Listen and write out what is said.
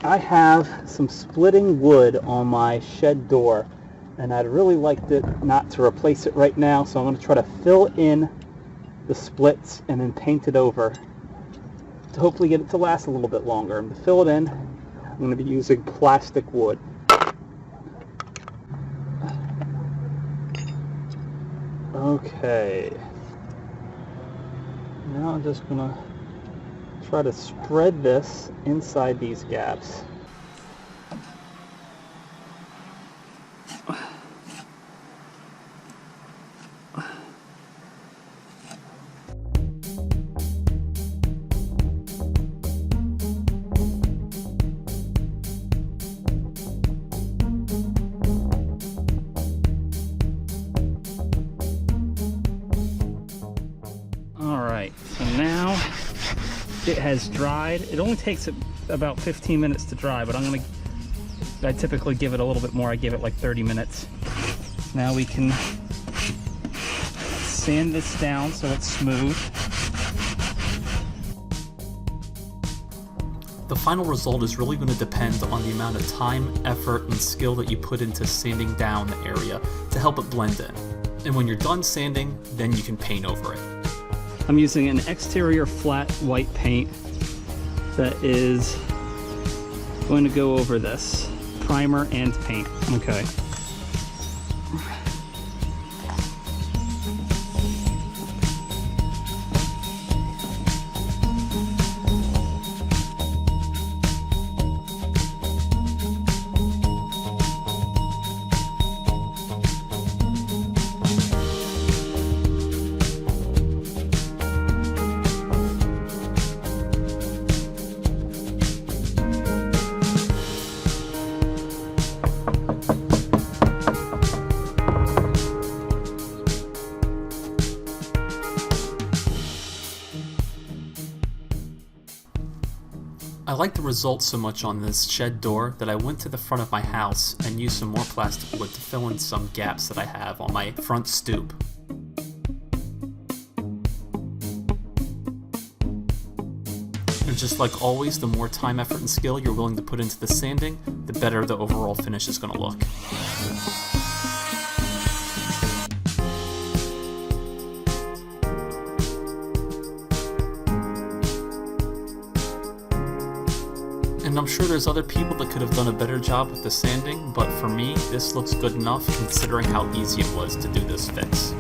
I have some splitting wood on my shed door, and I'd really like it not to replace it right now, so I'm going to try to fill in the splits and then paint it over to hopefully get it to last a little bit longer. And to fill it in, I'm going to be using plastic wood. Okay. Now I'm just going to try to spread this inside these gaps. Alright, so now it has dried. It only takes about 15 minutes to dry, but I typically give it a little bit more. I give it like 30 minutes. Now we can sand this down so it's smooth. The final result is really going to depend on the amount of time, effort, and skill that you put into sanding down the area to help it blend in. And when you're done sanding, then you can paint over it. I'm using an exterior flat white paint that is going to go over this. Primer and paint. Okay. I like the results so much on this shed door that I went to the front of my house and used some more plastic wood to fill in some gaps that I have on my front stoop. And just like always, the more time, effort, and skill you're willing to put into the sanding, the better the overall finish is going to look. And I'm sure there's other people that could have done a better job with the sanding, but for me, this looks good enough considering how easy it was to do this fix.